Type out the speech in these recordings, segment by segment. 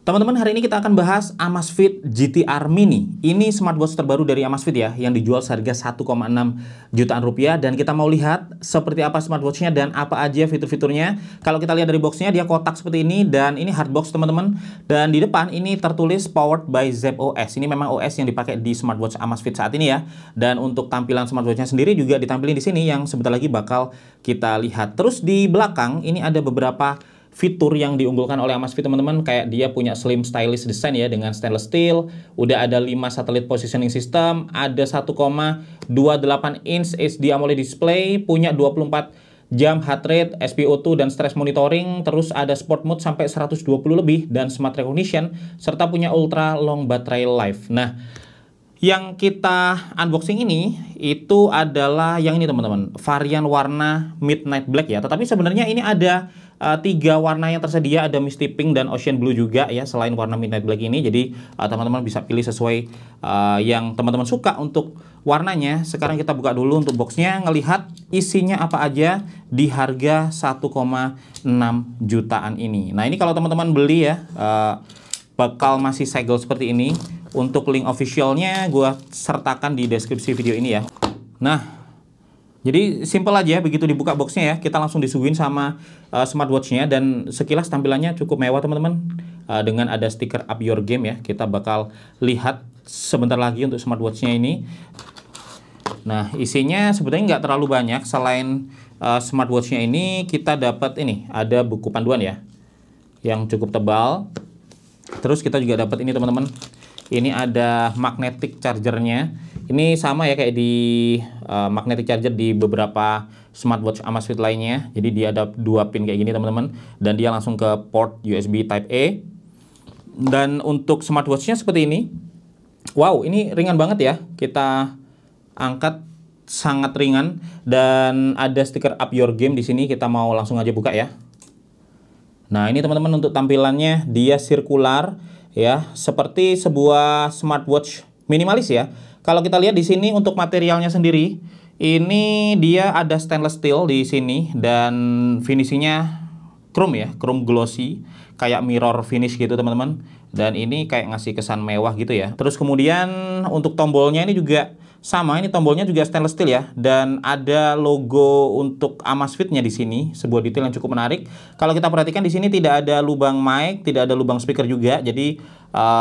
Teman-teman, hari ini kita akan bahas Amazfit GTR Mini. Ini smartwatch terbaru dari Amazfit ya, yang dijual seharga 1,6 jutaan rupiah. Dan kita mau lihat seperti apa smartwatchnya dan apa aja fitur-fiturnya. Kalau kita lihat dari boxnya, dia kotak seperti ini dan ini hardbox teman-teman. Dan di depan ini tertulis Powered by Zepp OS. Ini memang OS yang dipakai di smartwatch Amazfit saat ini ya. Dan untuk tampilan smartwatchnya sendiri juga ditampilin di sini yang sebentar lagi bakal kita lihat. Terus di belakang ini ada beberapa fitur yang diunggulkan oleh Amazfit teman-teman, kayak dia punya slim stylish design ya dengan stainless steel, udah ada 5 satellite positioning system, ada 1,28 inch HD AMOLED display, punya 24 jam heart rate, SpO2 dan stress monitoring, terus ada sport mode sampai 120 lebih dan smart recognition, serta punya ultra long battery life. Nah, yang kita unboxing ini itu adalah yang ini teman-teman, varian warna midnight black ya. Tetapi sebenarnya ini ada 3 warna yang tersedia, ada misty pink dan ocean blue juga ya selain warna midnight black ini. Jadi teman-teman bisa pilih sesuai yang teman-teman suka untuk warnanya. Sekarang kita buka dulu untuk boxnya, ngelihat isinya apa aja di harga 1,6 jutaan ini. Nah, ini kalau teman-teman beli ya bakal masih segel seperti ini. Untuk link officialnya gue sertakan di deskripsi video ini ya. Nah, jadi simple aja, begitu dibuka boxnya ya, kita langsung disuguhin sama smartwatchnya. Dan sekilas tampilannya cukup mewah teman-teman, dengan ada stiker Up Your Game ya. Kita bakal lihat sebentar lagi untuk smartwatchnya ini. Nah, isinya sebetulnya nggak terlalu banyak. Selain smartwatchnya ini, kita dapat ini, ada buku panduan ya, yang cukup tebal. Terus kita juga dapat ini teman-teman, ini ada magnetic chargernya. Ini sama ya kayak di magnetic charger di beberapa smartwatch Amazfit lainnya. Jadi dia ada 2 pin kayak gini teman-teman, dan dia langsung ke port USB Type A. Dan untuk smartwatchnya seperti ini. Wow, ini ringan banget ya. Kita angkat sangat ringan dan ada stiker Up Your Game di sini. Kita mau langsung aja buka ya. Nah, ini teman-teman untuk tampilannya, dia sirkular ya, seperti sebuah smartwatch minimalis ya. Kalau kita lihat di sini untuk materialnya sendiri, ini dia ada stainless steel di sini dan finishingnya chrome ya, chrome glossy, kayak mirror finish gitu teman-teman. Dan ini kayak ngasih kesan mewah gitu ya. Terus kemudian untuk tombolnya ini juga sama, ini tombolnya juga stainless steel ya, dan ada logo untuk Amazfitnya di sini, sebuah detail yang cukup menarik. Kalau kita perhatikan di sini tidak ada lubang mic, tidak ada lubang speaker juga, jadi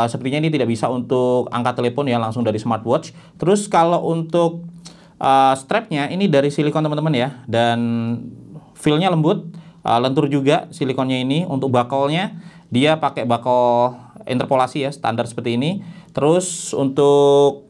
sepertinya ini tidak bisa untuk angkat telepon ya langsung dari smartwatch. Terus kalau untuk strapnya ini dari silikon teman-teman ya, dan feel-nya lembut, lentur juga silikonnya ini. Untuk bakalnya dia pakai bakal interpolasi ya, standar seperti ini. Terus untuk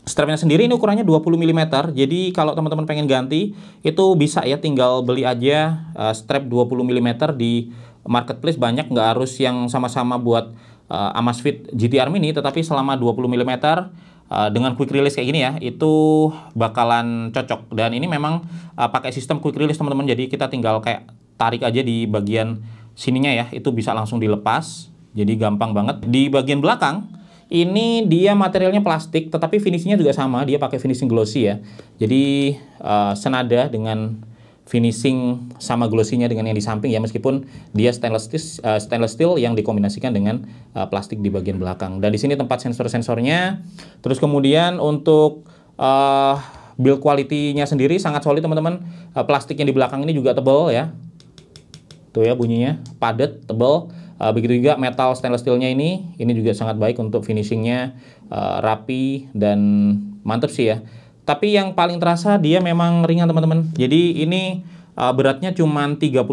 strapnya sendiri ini ukurannya 20 mm. Jadi kalau teman-teman pengen ganti itu bisa ya, tinggal beli aja strap 20 mm di marketplace. Banyak, nggak harus yang sama-sama buat Amazfit GTR Mini, tetapi selama 20 mm dengan quick release kayak gini ya, itu bakalan cocok. Dan ini memang pakai sistem quick release teman-teman. Jadi kita tinggal kayak tarik aja di bagian sininya ya, itu bisa langsung dilepas. Jadi gampang banget. Di bagian belakang ini dia materialnya plastik, tetapi finishingnya juga sama, dia pakai finishing glossy ya. Jadi senada dengan finishing sama glossy-nya dengan yang di samping ya, meskipun dia stainless steel yang dikombinasikan dengan plastik di bagian belakang. Dan di sini tempat sensor-sensornya. Terus kemudian untuk build quality-nya sendiri sangat solid teman-teman. Plastik yang di belakang ini juga tebal ya. Tuh ya, bunyinya padat, tebal. Begitu juga metal stainless steel-nya ini juga sangat baik untuk finishingnya, rapi dan mantep sih ya. Tapi yang paling terasa dia memang ringan teman-teman. Jadi ini beratnya cuma 36,2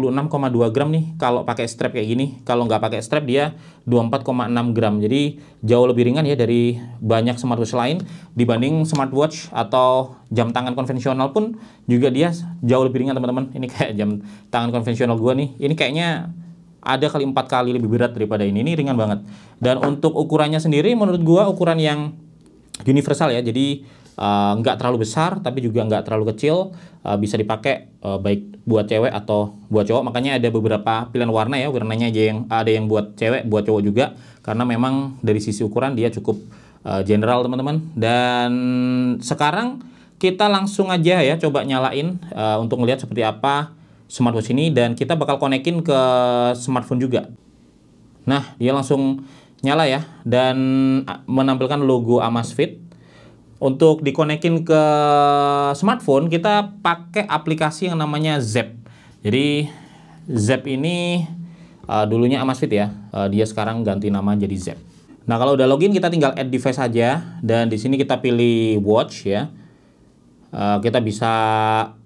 gram nih kalau pakai strap kayak gini. Kalau nggak pakai strap dia 24,6 gram. Jadi jauh lebih ringan ya dari banyak smartwatch lain. Dibanding smartwatch atau jam tangan konvensional pun juga dia jauh lebih ringan teman-teman. Ini kayak jam tangan konvensional gua nih. Ini kayaknya ada kali 4 kali lebih berat daripada ini. Ini ringan banget. Dan untuk ukurannya sendiri menurut gua ukuran yang universal ya. Jadi nggak terlalu besar tapi juga nggak terlalu kecil. Bisa dipakai baik buat cewek atau buat cowok. Makanya ada beberapa pilihan warna ya. Warnanya aja yang ada yang buat cewek, buat cowok juga. Karena memang dari sisi ukuran dia cukup general teman-teman. Dan sekarang kita langsung aja ya coba nyalain untuk melihat seperti apa smartwatch ini, dan kita bakal konekin ke smartphone juga. Nah, dia langsung nyala ya, dan menampilkan logo Amazfit. Untuk dikonekin ke smartphone, kita pakai aplikasi yang namanya Zep. Jadi Zep ini dulunya Amazfit ya, dia sekarang ganti nama jadi Zep. Nah, kalau udah login kita tinggal add device aja, dan di sini kita pilih watch ya. Kita bisa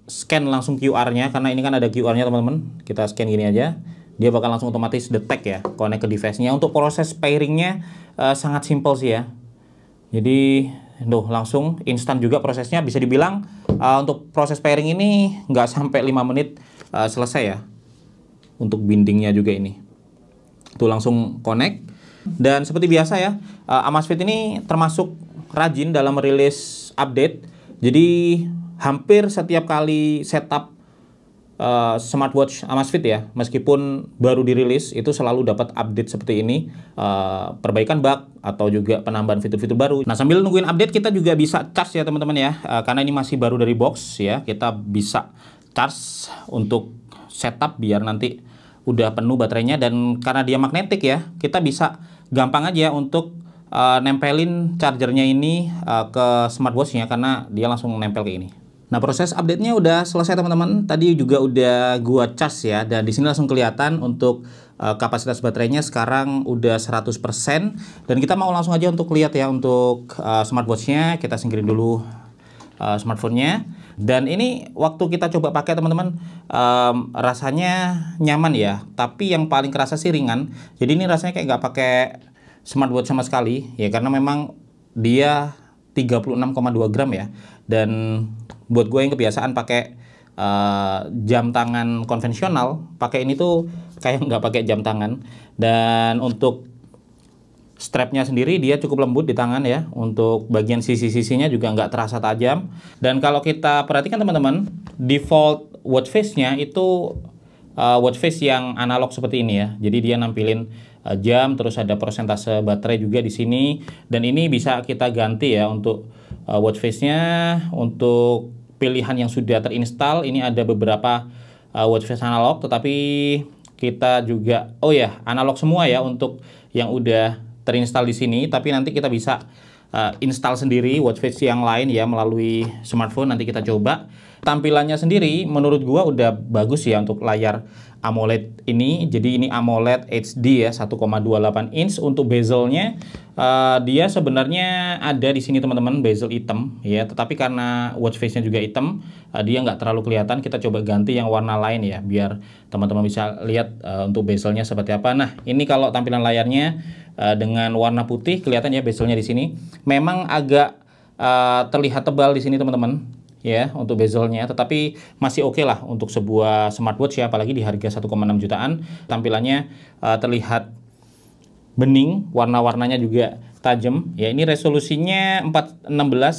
scan langsung QR-nya, karena ini kan ada QR-nya teman-teman. Kita scan gini aja, dia bakal langsung otomatis detect ya, connect ke device-nya. Untuk proses pairing-nya sangat simple sih ya. Jadi langsung instan juga prosesnya, bisa dibilang untuk proses pairing ini nggak sampai 5 menit selesai ya. Untuk bindingnya juga ini tuh langsung connect. Dan seperti biasa ya, Amazfit ini termasuk rajin dalam merilis update. Jadi hampir setiap kali setup smartwatch Amazfit ya, meskipun baru dirilis, itu selalu dapat update seperti ini, perbaikan bug atau juga penambahan fitur-fitur baru. Nah, sambil nungguin update kita juga bisa charge ya teman-teman ya, karena ini masih baru dari box ya, kita bisa charge untuk setup biar nanti udah penuh baterainya. Dan karena dia magnetik ya, kita bisa gampang aja untuk nempelin chargernya ini ke smartwatchnya, karena dia langsung nempel ke ini. Nah, proses update-nya udah selesai teman-teman. Tadi juga udah gua charge ya, dan di sini langsung kelihatan untuk kapasitas baterainya sekarang udah 100%. Dan kita mau langsung aja untuk lihat ya untuk smartwatch-nya. Kita singkirin dulu smartphone-nya. Dan ini waktu kita coba pakai teman-teman, rasanya nyaman ya. Tapi yang paling kerasa sih ringan. Jadi ini rasanya kayak nggak pakai smartwatch sama sekali ya, karena memang dia 36,2 gram ya. Dan buat gue yang kebiasaan pakai jam tangan konvensional, pakai ini tuh kayak nggak pakai jam tangan. Dan untuk strapnya sendiri dia cukup lembut di tangan ya. Untuk bagian sisi-sisinya juga nggak terasa tajam. Dan kalau kita perhatikan teman-teman, default watch face-nya itu watch face yang analog seperti ini ya. Jadi dia nampilin jam, terus ada persentase baterai juga di sini. Dan ini bisa kita ganti ya untuk watch face-nya. Untuk pilihan yang sudah terinstall, ini ada beberapa watch face analog, tetapi kita juga analog semua ya untuk yang udah terinstall di sini. Tapi nanti kita bisa install sendiri watch face yang lain ya melalui smartphone. Nanti kita coba. Tampilannya sendiri menurut gua udah bagus ya untuk layar AMOLED ini. Jadi ini AMOLED HD ya, 1,28 inch. Untuk bezelnya dia sebenarnya ada di sini teman-teman, bezel hitam ya. Tetapi karena watch face-nya juga hitam, dia nggak terlalu kelihatan. Kita coba ganti yang warna lain ya, biar teman-teman bisa lihat untuk bezelnya seperti apa. Nah, ini kalau tampilan layarnya dengan warna putih, kelihatan ya bezelnya di sini. Memang agak terlihat tebal di sini teman-teman ya untuk bezelnya, tetapi masih oke lah untuk sebuah smartwatch ya, apalagi di harga 1,6 jutaan. Tampilannya terlihat bening, warna-warnanya juga tajam ya. Ini resolusinya 416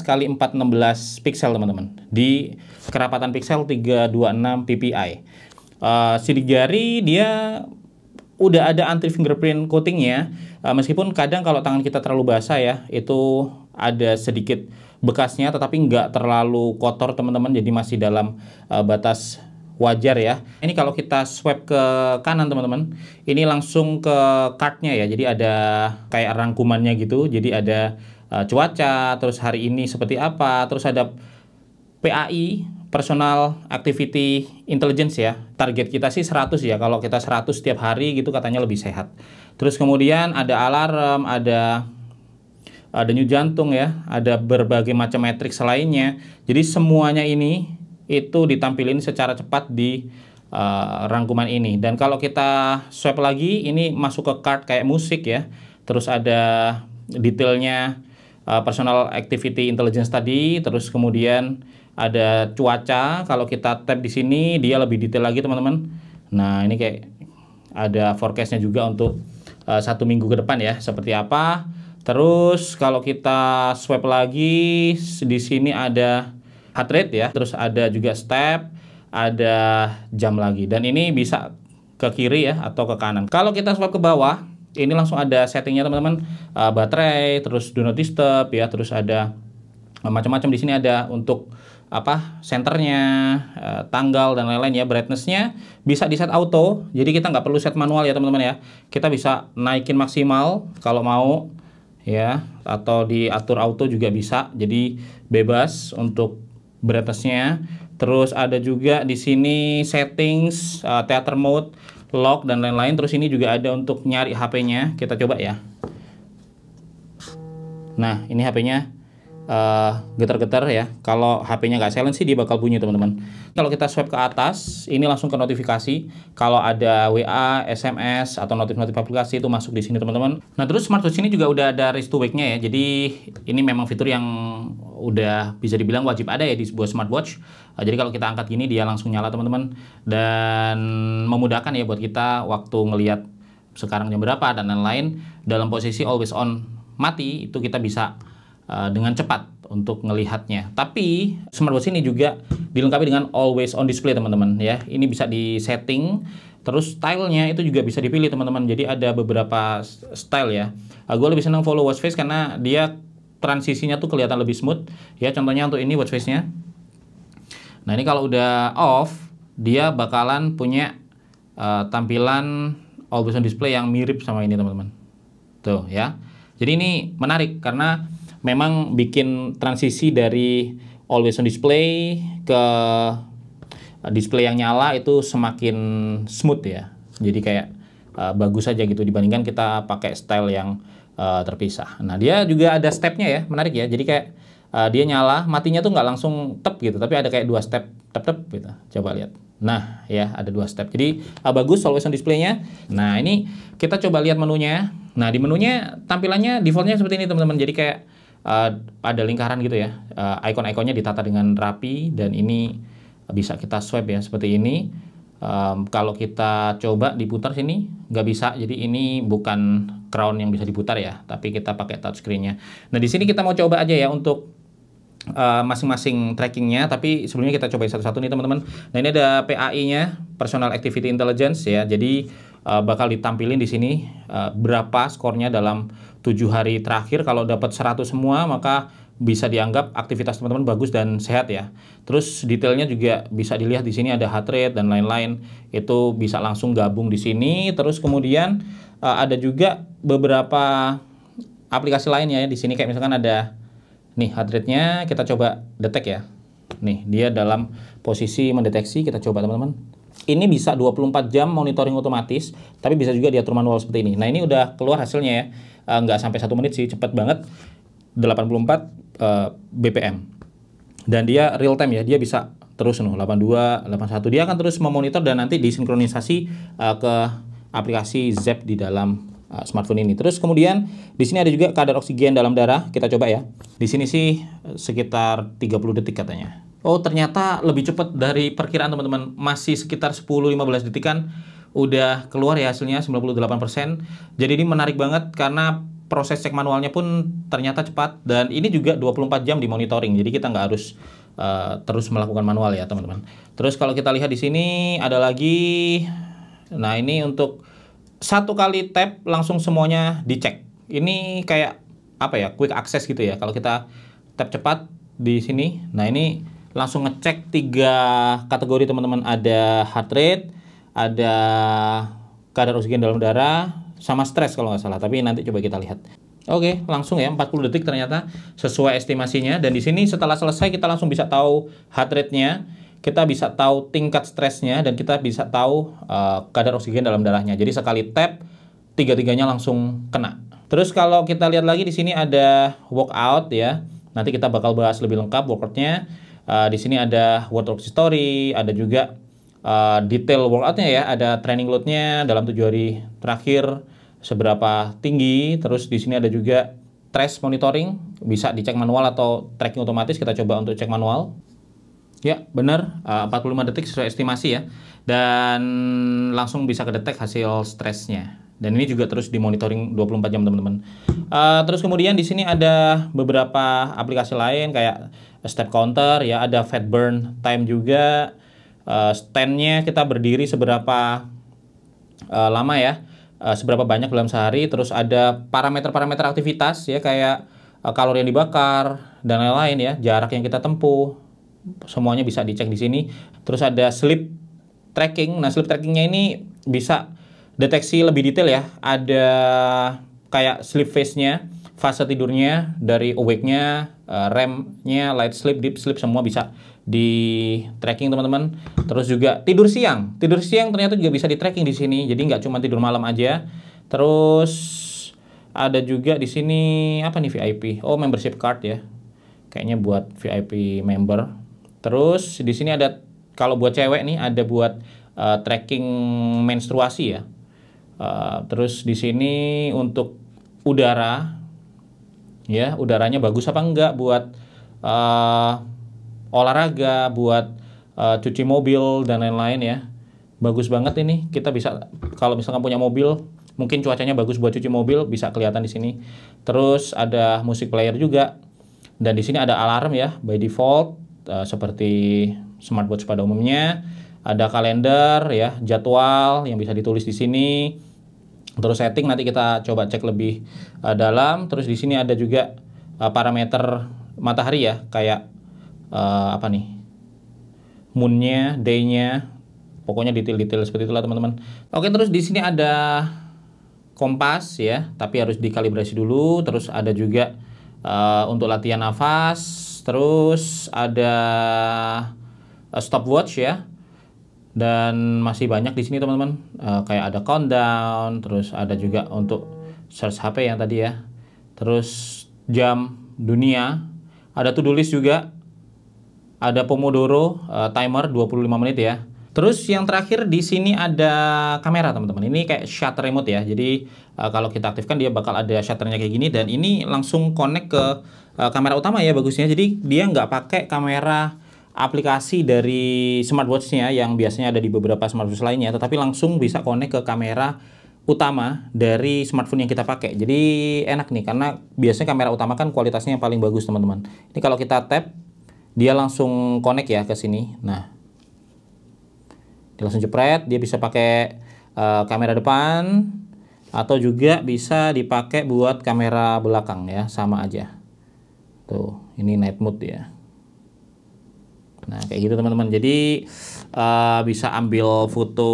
kali 416 pixel teman-teman, di kerapatan pixel 326 ppi. Sidik jari dia udah ada anti fingerprint coatingnya, meskipun kadang kalau tangan kita terlalu basah ya, itu ada sedikit bekasnya, tetapi nggak terlalu kotor teman-teman, jadi masih dalam batas wajar ya. Ini kalau kita swipe ke kanan teman-teman, ini langsung ke card-nya ya, jadi ada kayak rangkumannya gitu. Jadi ada cuaca, terus hari ini seperti apa, terus ada PAI, Personal Activity Intelligence ya. Target kita sih 100 ya, kalau kita 100 setiap hari gitu katanya lebih sehat. Terus kemudian ada alarm, ada denyut jantung ya, ada berbagai macam matriks lainnya. Jadi semuanya ini itu ditampilin secara cepat di rangkuman ini. Dan kalau kita swipe lagi, ini masuk ke card kayak musik ya. Terus ada detailnya Personal Activity Intelligence tadi. Terus kemudian ada cuaca. Kalau kita tap di sini, dia lebih detail lagi teman-teman. Nah, ini kayak ada forecastnya juga untuk 1 minggu ke depan ya, seperti apa. Terus kalau kita swipe lagi, di sini ada heart rate ya, terus ada juga step, ada jam lagi. Dan ini bisa ke kiri ya atau ke kanan. Kalau kita swipe ke bawah, ini langsung ada settingnya teman-teman, baterai, terus do not disturb ya, terus ada macam-macam. Di sini ada untuk senternya, tanggal dan lain-lain ya. Brightness-nya bisa di set auto, jadi kita nggak perlu set manual ya teman-teman ya. Kita bisa naikin maksimal kalau mau ya, atau diatur auto juga bisa, jadi bebas untuk brightness-nya. Terus ada juga di sini settings, theater mode, lock dan lain-lain. Terus ini juga ada untuk nyari HP-nya, kita coba ya. Nah, ini HP-nya getar-getar ya. Kalau HP-nya nggak silent sih dia bakal bunyi teman-teman. Kalau kita swipe ke atas, ini langsung ke notifikasi. Kalau ada WA, SMS atau notif-notif aplikasi itu masuk di sini teman-teman. Nah terus smartwatch ini juga udah ada raise to wake-nya ya. Jadi ini memang fitur yang udah bisa dibilang wajib ada ya di sebuah smartwatch. Jadi kalau kita angkat gini dia langsung nyala teman-teman, dan memudahkan ya buat kita waktu ngelihat sekarang jam berapa dan lain-lain. Dalam posisi always on mati itu kita bisa dengan cepat untuk ngelihatnya. Tapi smartwatch ini juga dilengkapi dengan always on display teman-teman ya. Ini bisa di setting, terus stylenya itu juga bisa dipilih teman-teman. Jadi ada beberapa style ya. Gue lebih senang follow watch face karena dia transisinya tuh kelihatan lebih smooth ya. Contohnya untuk ini watch face-nya. Nah ini kalau udah off, dia bakalan punya tampilan always on display yang mirip sama ini teman-teman. Tuh ya. Jadi ini menarik karena memang bikin transisi dari always on display ke display yang nyala itu semakin smooth ya. Jadi kayak bagus aja gitu dibandingkan kita pakai style yang terpisah. Nah dia juga ada stepnya ya, menarik ya. Jadi kayak dia nyala, matinya tuh nggak langsung tep gitu, tapi ada kayak 2 step tep gitu. Coba lihat. Nah ya ada 2 step. Jadi bagus always on display-nya. Nah ini kita coba lihat menunya. Nah di menunya tampilannya defaultnya seperti ini teman-teman. Jadi kayak ada lingkaran gitu ya, icon-iconnya ditata dengan rapi, dan ini bisa kita swipe ya seperti ini. Kalau kita coba diputar sini nggak bisa, jadi ini bukan crown yang bisa diputar ya, tapi kita pakai touchscreen-nya. Nah di sini kita mau coba aja ya untuk masing-masing trackingnya, tapi sebelumnya kita coba satu-satu nih teman-teman. Nah ini ada PAI-nya, Personal Activity Intelligence ya, jadi bakal ditampilin di sini berapa skornya dalam 7 hari terakhir. Kalau dapat 100 semua maka bisa dianggap aktivitas teman-teman bagus dan sehat ya. Terus detailnya juga bisa dilihat di sini, ada heart rate dan lain-lain. Itu bisa langsung gabung di sini. Terus kemudian ada juga beberapa aplikasi lainnya ya di sini, kayak misalkan ada nih heart rate-nya, kita coba detect ya. Nih, dia dalam posisi mendeteksi, kita coba teman-teman. Ini bisa 24 jam monitoring otomatis, tapi bisa juga diatur manual seperti ini. Nah, ini udah keluar hasilnya ya. Nggak sampai 1 menit sih, cepat banget. 84 BPM. Dan dia real time ya, dia bisa terus 82, 81. Dia akan terus memonitor dan nanti disinkronisasi ke aplikasi Zepp di dalam smartphone ini. Terus kemudian di sini ada juga kadar oksigen dalam darah. Kita coba ya. Di sini sih sekitar 30 detik katanya. Oh, ternyata lebih cepat dari perkiraan teman-teman. Masih sekitar 10-15 detikan udah keluar ya hasilnya 98%. Jadi ini menarik banget karena proses cek manualnya pun ternyata cepat, dan ini juga 24 jam di monitoring. Jadi kita nggak harus terus melakukan manual ya, teman-teman. Terus kalau kita lihat di sini ada lagi. Nah, ini untuk 1 kali tap langsung semuanya dicek. Ini kayak apa ya? Quick access gitu ya. Kalau kita tap cepat di sini. Nah, ini langsung ngecek 3 kategori teman-teman. Ada heart rate, ada kadar oksigen dalam darah, sama stres kalau nggak salah. Tapi nanti coba kita lihat. Oke, langsung ya 40 detik ternyata sesuai estimasinya. Dan di sini setelah selesai kita langsung bisa tahu heart rate-nya, kita bisa tahu tingkat stresnya, dan kita bisa tahu kadar oksigen dalam darahnya. Jadi sekali tap 3-tiganya langsung kena. Terus kalau kita lihat lagi di sini ada workout ya. Nanti kita bakal bahas lebih lengkap workoutnya. Di sini ada workout history, ada juga detail workoutnya ya, ada training load-nya dalam 7 hari terakhir seberapa tinggi. Terus di sini ada juga stress monitoring, bisa dicek manual atau tracking otomatis. Kita coba untuk cek manual. Ya, benar, 45 detik sesuai estimasi ya. Dan langsung bisa kedetek hasil stresnya. Dan ini juga terus dimonitoring 24 jam teman-teman. Terus kemudian di sini ada beberapa aplikasi lain kayak step counter ya, ada fat burn time juga. Stand-nya kita berdiri seberapa lama ya, seberapa banyak dalam sehari. Terus ada parameter-parameter aktivitas ya, kayak kalori yang dibakar dan lain-lain ya, jarak yang kita tempuh. semuanya bisa dicek di sini. Terus ada sleep tracking. Nah, sleep trackingnya ini bisa deteksi lebih detail ya. Ada kayak sleep phase-nya, fase tidurnya, dari awake-nya, REM-nya, light sleep, deep sleep, semua bisa di tracking teman-teman. Terus juga tidur siang ternyata juga bisa di tracking di sini. Jadi nggak cuma tidur malam aja. Terus ada juga di sini apa nih, VIP? Oh, membership card ya. Kayaknya buat VIP member. Terus di sini ada, kalau buat cewek nih, ada buat tracking menstruasi ya. Terus di sini untuk udara, ya, udaranya bagus apa enggak buat olahraga, buat cuci mobil dan lain-lain ya. Bagus banget ini. Kita bisa, kalau misalkan punya mobil, mungkin cuacanya bagus buat cuci mobil, bisa kelihatan di sini. Terus ada music player juga. Dan di sini ada alarm ya, by default, seperti smartwatch pada umumnya. Ada kalender ya, jadwal yang bisa ditulis di sini. Terus setting nanti kita coba cek lebih dalam. Terus di sini ada juga parameter matahari ya, kayak apa nih, moonnya, day-nya, pokoknya detail-detail seperti itulah teman-teman. Oke, terus di sini ada kompas ya, tapi harus dikalibrasi dulu. Terus ada juga untuk latihan nafas. Terus ada stopwatch ya. Dan masih banyak di sini teman-teman. Kayak ada countdown, terus ada juga untuk search HP yang tadi ya. Terus jam dunia, ada to-do list juga. Ada Pomodoro timer 25 menit ya. Terus yang terakhir di sini ada kamera teman-teman. Ini kayak shutter remote ya. Jadi kalau kita aktifkan dia bakal ada shutternya kayak gini, dan ini langsung connect ke kamera utama ya bagusnya. Jadi dia nggak pakai kamera aplikasi dari smartwatch-nya yang biasanya ada di beberapa smartwatch lainnya, tetapi langsung bisa connect ke kamera utama dari smartphone yang kita pakai. Jadi enak nih, karena biasanya kamera utama kan kualitasnya yang paling bagus teman-teman. Ini kalau kita tap, dia langsung connect ya ke sini. Nah, dia langsung jepret. Dia bisa pakai kamera depan, atau juga bisa dipakai buat kamera belakang ya, sama aja. Tuh, ini night mode ya. Nah, kayak gitu teman-teman. Jadi bisa ambil foto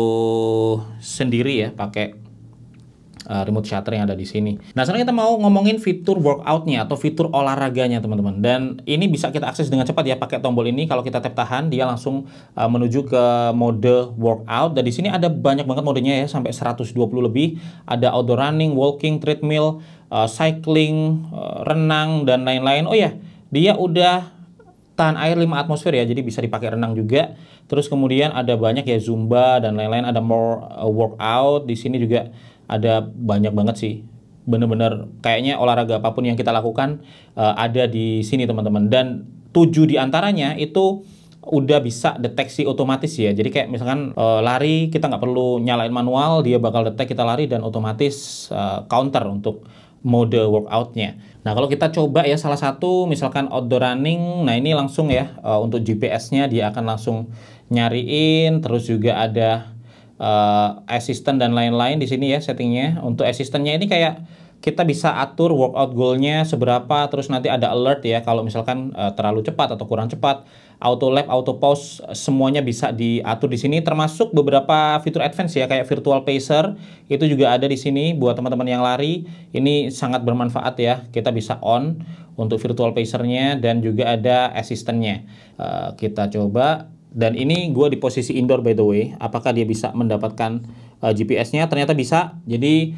sendiri ya pakai remote shutter yang ada di sini. Nah, sekarang kita mau ngomongin fitur workout-nya atau fitur olahraganya teman-teman. Dan ini bisa kita akses dengan cepat ya pakai tombol ini. Kalau kita tap tahan, dia langsung menuju ke mode workout. Dan di sini ada banyak banget modenya ya, sampai 120 lebih. Ada outdoor running, walking, treadmill, cycling, renang dan lain-lain. Oh ya, dia udah tahan air 5 atmosfer ya, jadi bisa dipakai renang juga. Terus kemudian ada banyak ya, Zumba dan lain-lain, ada more workout. Di sini juga ada banyak banget sih. Bener-bener kayaknya olahraga apapun yang kita lakukan ada di sini teman-teman. Dan 7 diantaranya itu udah bisa deteksi otomatis ya. Jadi kayak misalkan lari, kita nggak perlu nyalain manual, dia bakal detek kita lari dan otomatis counter untuk mode workoutnya. Nah, kalau kita coba ya salah satu, misalkan outdoor running, nah ini langsung ya untuk GPS-nya dia akan langsung nyariin. Terus juga ada assistant dan lain-lain di sini ya settingnya. Untuk assistantnya ini kayak kita bisa atur workout goalnya seberapa, terus nanti ada alert ya kalau misalkan terlalu cepat atau kurang cepat. Auto lap, auto pause, semuanya bisa diatur di sini, termasuk beberapa fitur advance ya kayak virtual pacer itu juga ada di sini buat teman-teman yang lari. Ini sangat bermanfaat ya, kita bisa on untuk virtual pacernya, dan juga ada asistennya. Kita coba, dan ini gue di posisi indoor by the way. Apakah dia bisa mendapatkan GPS-nya? Ternyata bisa. Jadi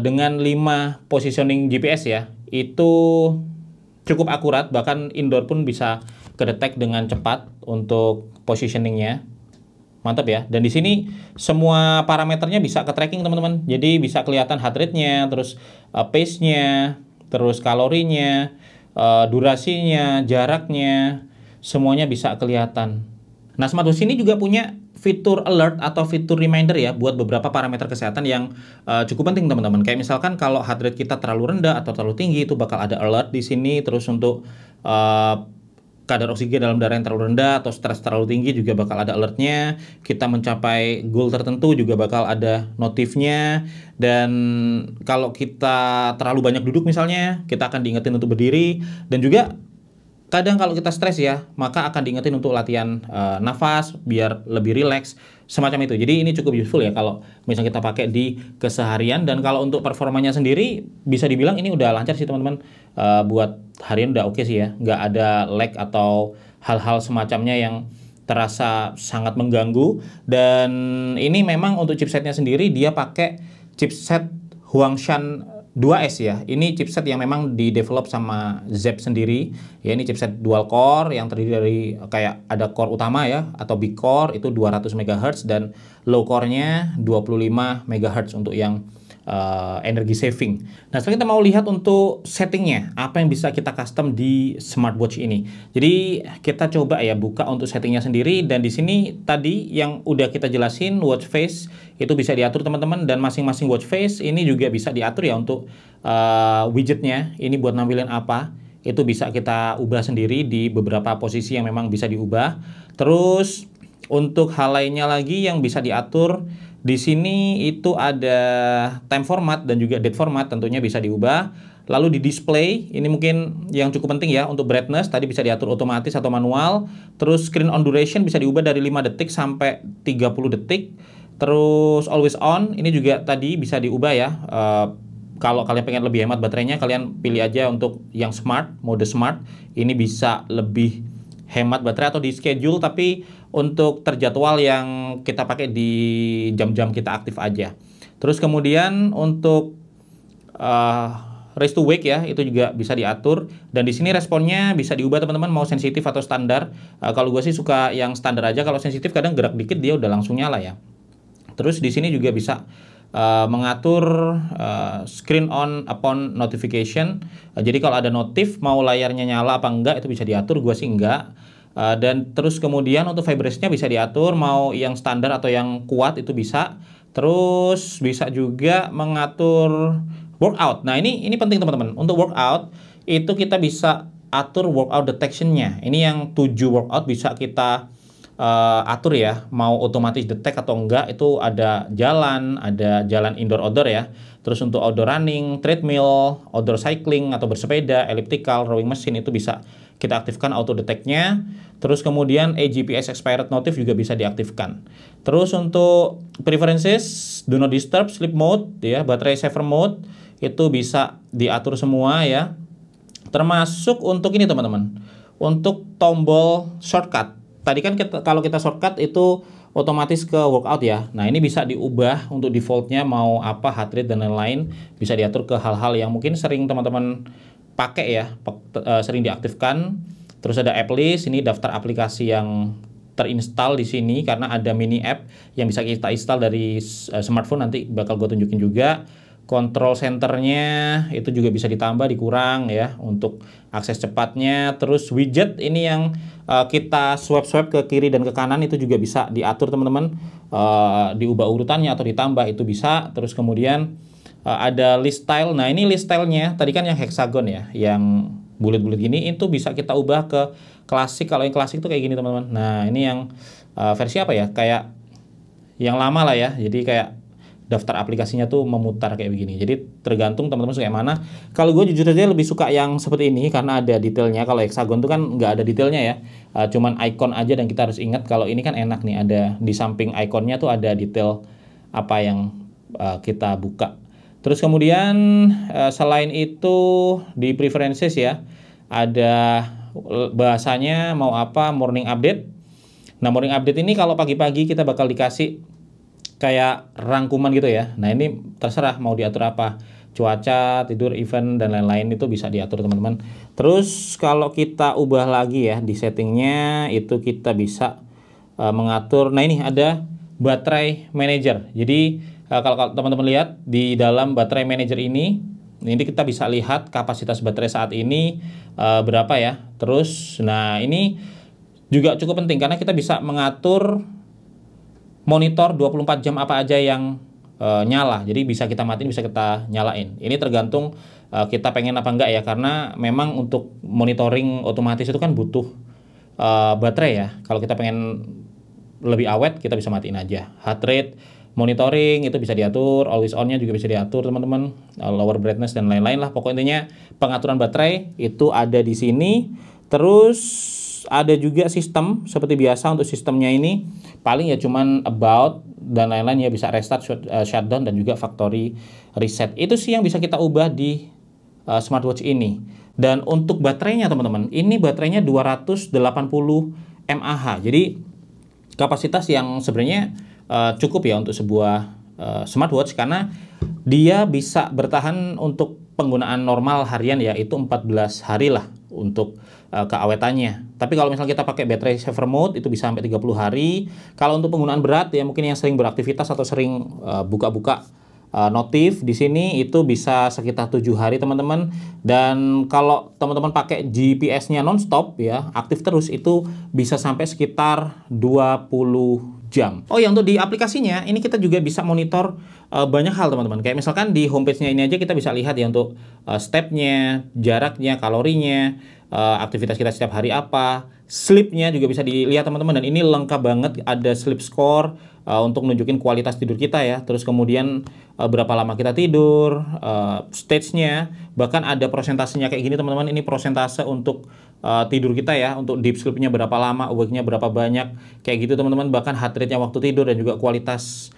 dengan 5 positioning GPS ya, itu cukup akurat, bahkan indoor pun bisa kedetek dengan cepat untuk positioningnya. Mantap ya. Dan di sini semua parameternya bisa ke tracking teman-teman. Jadi bisa kelihatan heart rate-nya, terus pace-nya, terus kalorinya, durasinya, jaraknya, semuanya bisa kelihatan. Nah, smartwatch ini juga punya fitur alert atau fitur reminder ya buat beberapa parameter kesehatan yang cukup penting teman-teman. Kayak misalkan kalau heart rate kita terlalu rendah atau terlalu tinggi, itu bakal ada alert di sini. Terus untuk kadar oksigen dalam darah yang terlalu rendah atau stres terlalu tinggi juga bakal ada alertnya. Kita mencapai goal tertentu juga bakal ada notifnya. Dan kalau kita terlalu banyak duduk misalnya, kita akan diingetin untuk berdiri. Dan juga kadang kalau kita stres ya, maka akan diingetin untuk latihan nafas biar lebih rileks, semacam itu. Jadi ini cukup useful ya kalau misalnya kita pakai di keseharian. Dan kalau untuk performanya sendiri, bisa dibilang ini udah lancar sih teman-teman. Buat harian udah oke sih ya, nggak ada lag atau hal-hal semacamnya yang terasa sangat mengganggu. Dan ini memang untuk chipsetnya sendiri dia pakai chipset Huangshan 2S ya. Ini chipset yang memang di-develop sama Zepp sendiri. Ya, ini chipset dual core yang terdiri dari kayak ada core utama ya atau big core itu 200 MHz dan low core-nya 25 MHz untuk yang energi saving. Nah, sekarang kita mau lihat untuk settingnya, apa yang bisa kita custom di smartwatch ini. Jadi kita coba ya buka untuk settingnya sendiri, dan di sini tadi yang udah kita jelasin watch face itu bisa diatur teman-teman, dan masing-masing watch face ini juga bisa diatur ya untuk widgetnya. Ini buat nampilin apa, itu bisa kita ubah sendiri di beberapa posisi yang memang bisa diubah. Terus untuk hal lainnya lagi yang bisa diatur di sini itu ada time format dan juga date format, tentunya bisa diubah. Lalu di display, ini mungkin yang cukup penting ya, untuk brightness tadi bisa diatur otomatis atau manual. Terus screen on duration bisa diubah dari 5 detik sampai 30 detik. Terus always on, ini juga tadi bisa diubah ya. Kalau kalian pengen lebih hemat baterainya, kalian pilih aja untuk yang smart, mode smart. Ini bisa lebih hemat baterai atau di schedule, tapi untuk terjadwal yang kita pakai di jam-jam kita aktif aja. Terus kemudian untuk raise to wake ya, itu juga bisa diatur, dan di sini responnya bisa diubah teman-teman, mau sensitif atau standar. Kalau gue sih suka yang standar aja. Kalau sensitif kadang gerak dikit dia udah langsung nyala ya. Terus di sini juga bisa mengatur screen on upon notification. Jadi kalau ada notif mau layarnya nyala apa enggak itu bisa diatur, gue sih enggak. Dan terus kemudian untuk vibration-nya bisa diatur mau yang standar atau yang kuat itu bisa. Terus bisa juga mengatur workout. Nah, ini penting teman-teman. Untuk workout itu kita bisa atur workout detection-nya. Ini yang 7 workout bisa kita atur ya, mau otomatis detect atau enggak. Itu ada jalan indoor outdoor ya. Terus untuk outdoor running, treadmill, outdoor cycling atau bersepeda, elliptical, rowing machine itu bisa kita aktifkan auto detect-nya. Terus kemudian GPS expired notif juga bisa diaktifkan. Terus untuk preferences, do not disturb, sleep mode ya, baterai saver mode itu bisa diatur semua ya. Termasuk untuk ini teman-teman, untuk tombol shortcut. Tadi kan kalau kita shortcut itu otomatis ke workout ya. Nah, ini bisa diubah untuk defaultnya mau apa, heart rate dan lain-lain. Bisa diatur ke hal-hal yang mungkin sering teman-teman pakai ya, sering diaktifkan. Terus ada app list, ini daftar aplikasi yang terinstall di sini karena ada mini app yang bisa kita install dari smartphone, nanti bakal gue tunjukin juga. Control centernya itu juga bisa ditambah, dikurang ya untuk akses cepatnya. Terus widget ini yang kita swipe ke kiri dan ke kanan itu juga bisa diatur teman-teman, diubah urutannya atau ditambah itu bisa. Terus kemudian ada list style. Nah, ini list stylenya tadi kan yang hexagon ya, yang bulat-bulat gini, itu bisa kita ubah ke klasik. Kalau yang klasik itu kayak gini teman-teman. Nah, ini yang versi apa ya, kayak yang lama lah ya, jadi kayak daftar aplikasinya tuh memutar kayak begini. Jadi tergantung teman-teman suka yang mana. Kalau gue jujur aja lebih suka yang seperti ini karena ada detailnya. Kalau hexagon tuh kan nggak ada detailnya ya, cuman icon aja, dan kita harus ingat kalau ini kan enak nih, ada di samping ikonnya tuh ada detail apa yang kita buka. Terus kemudian selain itu di preferences ya, ada bahasanya mau apa, morning update. Nah, morning update ini kalau pagi-pagi kita bakal dikasih kayak rangkuman gitu ya. Nah, ini terserah mau diatur apa, cuaca, tidur, event, dan lain-lain itu bisa diatur teman-teman. Terus kalau kita ubah lagi ya di settingnya, itu kita bisa mengatur. Nah, ini ada baterai manager. Jadi kalau teman-teman lihat di dalam baterai manager ini kita bisa lihat kapasitas baterai saat ini berapa ya. Terus nah, ini juga cukup penting karena kita bisa mengatur monitor 24 jam apa aja yang nyala. Jadi bisa kita matiin, bisa kita nyalain. Ini tergantung kita pengen apa enggak ya, karena memang untuk monitoring otomatis itu kan butuh baterai ya. Kalau kita pengen lebih awet, kita bisa matiin aja. Heart rate monitoring itu bisa diatur, always on-nya juga bisa diatur teman-teman, lower brightness dan lain-lain lah. Pokoknya intinya pengaturan baterai itu ada di sini. Terus ada juga sistem seperti biasa. Untuk sistemnya ini paling ya cuman about dan lain-lain ya, bisa restart, shutdown dan juga factory reset. Itu sih yang bisa kita ubah di smartwatch ini. Dan untuk baterainya teman-teman, ini baterainya 280 mAh. Jadi kapasitas yang sebenarnya cukup ya untuk sebuah smartwatch, karena dia bisa bertahan untuk penggunaan normal harian ya, itu 14 hari lah untuk keawetannya. Tapi kalau misalnya kita pakai baterai saver mode itu bisa sampai 30 hari. Kalau untuk penggunaan berat ya, mungkin yang sering beraktivitas atau sering buka-buka notif di sini, itu bisa sekitar 7 hari teman-teman. Dan kalau teman-teman pakai GPS-nya nonstop ya, aktif terus, itu bisa sampai sekitar 20 jam. Oh ya, untuk di aplikasinya ini kita juga bisa monitor banyak hal teman-teman. Kayak misalkan di homepage-nya ini aja kita bisa lihat ya untuk step-nya, jaraknya, kalorinya, aktivitas kita setiap hari apa, sleep-nya juga bisa dilihat teman-teman. Dan ini lengkap banget, ada sleep score untuk nunjukin kualitas tidur kita ya. Terus kemudian berapa lama kita tidur, stage-nya, bahkan ada persentasenya kayak gini teman-teman. Ini persentase untuk tidur kita ya, untuk deep sleep-nya berapa lama, awake-nya berapa banyak, kayak gitu teman-teman. Bahkan heart rate-nya waktu tidur dan juga kualitas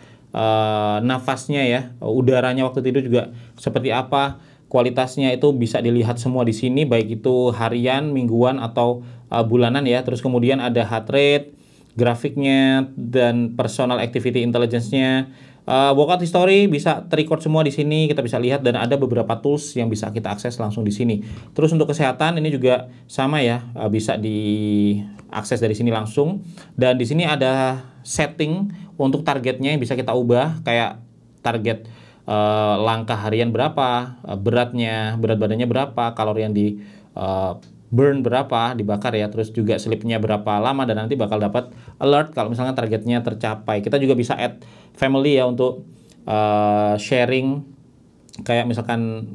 nafasnya ya, udaranya waktu tidur juga seperti apa, kualitasnya itu bisa dilihat semua di sini, baik itu harian, mingguan atau bulanan ya. Terus kemudian ada heart rate, grafiknya, dan personal activity intelligence-nya. Workout history bisa terrecord semua di sini, kita bisa lihat, dan ada beberapa tools yang bisa kita akses langsung di sini. Terus untuk kesehatan ini juga sama ya, bisa diakses dari sini langsung. Dan di sini ada setting untuk targetnya yang bisa kita ubah, kayak target langkah harian berapa, berat badannya berapa, kalori yang di burn berapa, dibakar ya, terus juga sleep-nya berapa lama, dan nanti bakal dapat alert kalau misalnya targetnya tercapai. Kita juga bisa add family ya untuk sharing, kayak misalkan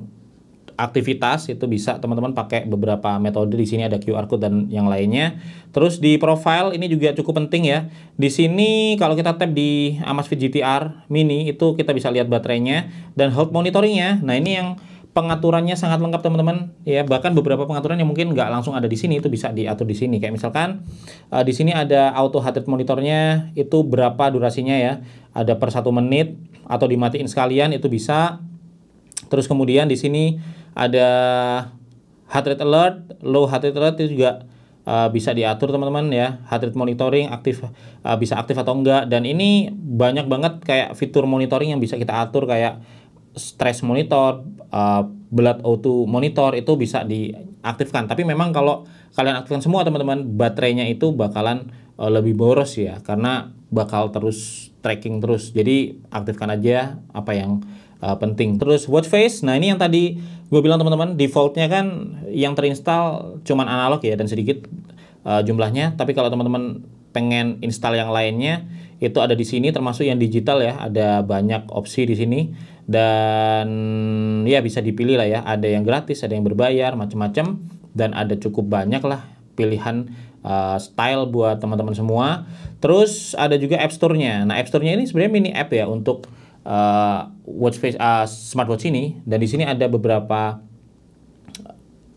aktivitas itu bisa teman-teman pakai beberapa metode. Di sini ada QR code dan yang lainnya. Terus di profile ini juga cukup penting ya. Di sini kalau kita tap di Amazfit GTR Mini itu kita bisa lihat baterainya dan health monitoringnya. Nah, ini yang pengaturannya sangat lengkap teman-teman ya. Bahkan beberapa pengaturan yang mungkin nggak langsung ada di sini itu bisa diatur di sini. Kayak misalkan di sini ada auto heart rate monitornya, itu berapa durasinya ya. Ada per 1 menit atau dimatiin sekalian itu bisa. Terus kemudian di sini ada heart rate alert, low heart rate alert itu juga bisa diatur teman-teman ya. Heart rate monitoring aktif, bisa aktif atau enggak. Dan ini banyak banget kayak fitur monitoring yang bisa kita atur, kayak stress monitor, blood O2 monitor, itu bisa diaktifkan. Tapi memang kalau kalian aktifkan semua teman-teman, baterainya itu bakalan lebih boros ya, karena bakal terus tracking terus. Jadi aktifkan aja apa yang penting. Terus watch face, nah ini yang tadi gue bilang teman-teman, defaultnya kan yang terinstall cuman analog ya, dan sedikit jumlahnya. Tapi kalau teman-teman pengen install yang lainnya, itu ada di sini, termasuk yang digital ya. Ada banyak opsi di sini, dan ya bisa dipilih lah ya. Ada yang gratis, ada yang berbayar, macam-macam, dan ada cukup banyak lah pilihan style buat teman-teman semua. Terus ada juga App Store-nya. Nah, App Store-nya ini sebenarnya mini app ya untuk watch face smartwatch ini. Dan di sini ada beberapa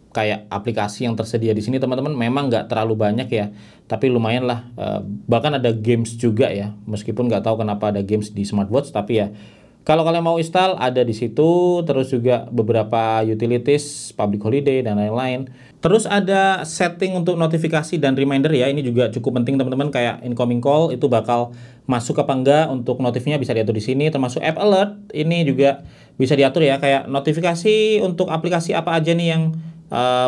kayak aplikasi yang tersedia di sini teman-teman. Memang nggak terlalu banyak ya, tapi lumayan lah. Bahkan ada games juga ya, meskipun nggak tahu kenapa ada games di smartwatch, tapi ya kalau kalian mau install ada di situ. Terus juga beberapa utilities, public holiday dan lain-lain. Terus ada setting untuk notifikasi dan reminder ya. Ini juga cukup penting teman-teman, kayak incoming call itu bakal masuk apa enggak, untuk notifnya bisa diatur di sini. Termasuk app alert ini juga bisa diatur ya, kayak notifikasi untuk aplikasi apa aja nih yang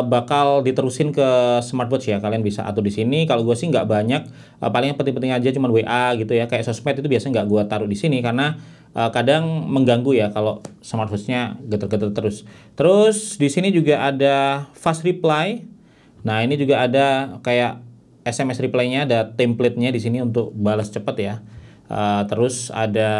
bakal diterusin ke smartwatch ya, kalian bisa atur di sini. Kalau gue sih nggak banyak, paling yang penting-penting aja cuman WA gitu ya. Kayak sosmed itu biasanya nggak gue taruh di sini karena kadang mengganggu ya kalau smartwatch-nya geter-geter terus. Terus di sini juga ada fast reply. Nah, ini juga ada kayak SMS reply-nya, ada template-nya di sini untuk balas cepat ya. Terus ada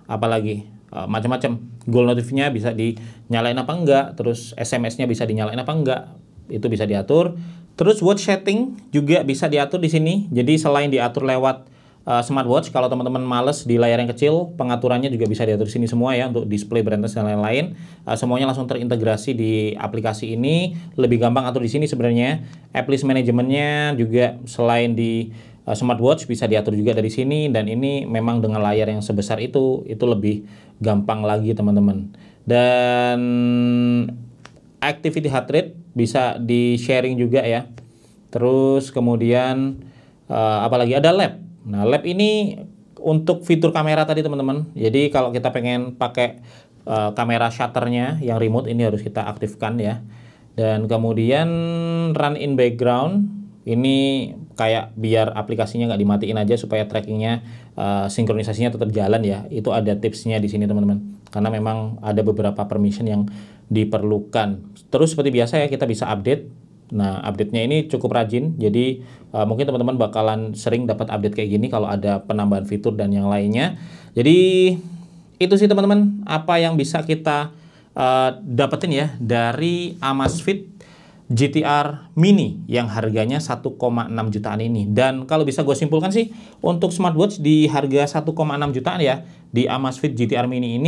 apa lagi? Macam-macam. Goal notif-nya bisa dinyalain apa enggak, terus SMS-nya bisa dinyalain apa enggak, itu bisa diatur. Terus watch setting juga bisa diatur di sini. Jadi selain diatur lewat smartwatch. Kalau teman-teman males di layar yang kecil, pengaturannya juga bisa diatur di sini semua ya, untuk display, brightness dan lain-lain. Semuanya langsung terintegrasi di aplikasi ini. Lebih gampang atur di sini sebenarnya. App list manajemennya juga selain di smartwatch bisa diatur juga dari sini, dan ini memang dengan layar yang sebesar itu lebih gampang lagi teman-teman. Dan activity heart rate bisa di sharing juga ya. Terus kemudian apalagi ada lab. Nah, lab ini untuk fitur kamera tadi teman-teman. Jadi kalau kita pengen pakai kamera shutternya yang remote, ini harus kita aktifkan ya. Dan kemudian run in background, ini kayak biar aplikasinya nggak dimatiin aja, supaya trackingnya sinkronisasinya tetap jalan ya. Itu ada tipsnya di sini teman-teman, karena memang ada beberapa permission yang diperlukan. Terus seperti biasa ya, kita bisa update. Nah, update-nya ini cukup rajin, jadi mungkin teman-teman bakalan sering dapat update kayak gini kalau ada penambahan fitur dan yang lainnya. Jadi itu sih teman-teman apa yang bisa kita dapetin ya dari Amazfit GTR Mini yang harganya 1,6 jutaan ini. Dan kalau bisa gue simpulkan sih, untuk smartwatch di harga 1,6 jutaan ya, di Amazfit GTR Mini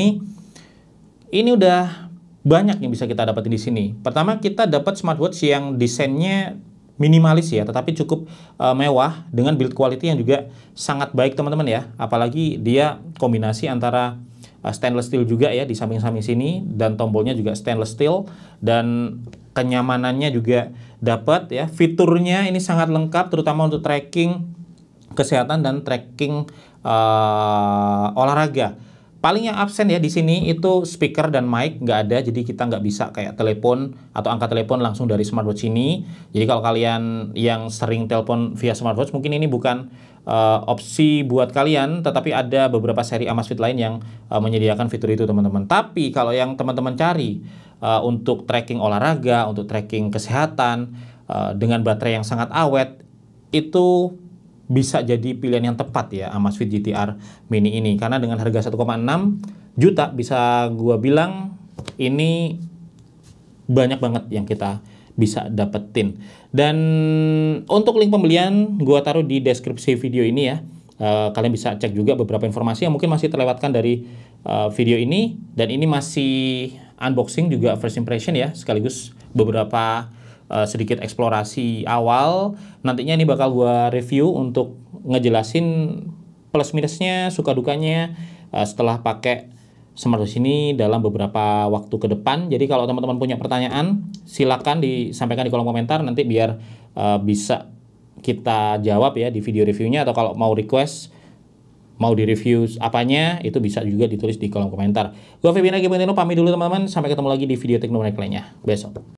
ini udah banyak yang bisa kita dapetin di sini. Pertama, kita dapat smartwatch yang desainnya minimalis ya, tetapi cukup mewah dengan build quality yang juga sangat baik teman-teman ya. Apalagi dia kombinasi antara stainless steel juga ya di samping-samping sini, dan tombolnya juga stainless steel, dan kenyamanannya juga dapat ya. Fiturnya ini sangat lengkap, terutama untuk tracking kesehatan dan tracking olahraga. Paling yang absen ya di sini itu speaker dan mic nggak ada, jadi kita nggak bisa kayak telepon atau angkat telepon langsung dari smartwatch ini. Jadi kalau kalian yang sering telepon via smartwatch, mungkin ini bukan opsi buat kalian, tetapi ada beberapa seri Amazfit lain yang menyediakan fitur itu teman-teman. Tapi kalau yang teman-teman cari untuk tracking olahraga, untuk tracking kesehatan dengan baterai yang sangat awet, itu bisa jadi pilihan yang tepat ya Amazfit GTR Mini ini, karena dengan harga 1,6 juta bisa gua bilang ini banyak banget yang kita bisa dapetin. Dan untuk link pembelian gua taruh di deskripsi video ini ya. Kalian bisa cek juga beberapa informasi yang mungkin masih terlewatkan dari video ini, dan ini masih unboxing juga first impression ya, sekaligus beberapa sedikit eksplorasi awal. Nantinya ini bakal gua review untuk ngejelasin plus minusnya, suka dukanya setelah pakai smartwatch ini dalam beberapa waktu ke depan. Jadi kalau teman-teman punya pertanyaan, silakan disampaikan di kolom komentar, nanti biar bisa kita jawab ya di video reviewnya, atau kalau mau request mau di-review apanya, itu bisa juga ditulis di kolom komentar. Gua Febian Pamit dulu teman-teman, sampai ketemu lagi di video teknologi lainnya besok.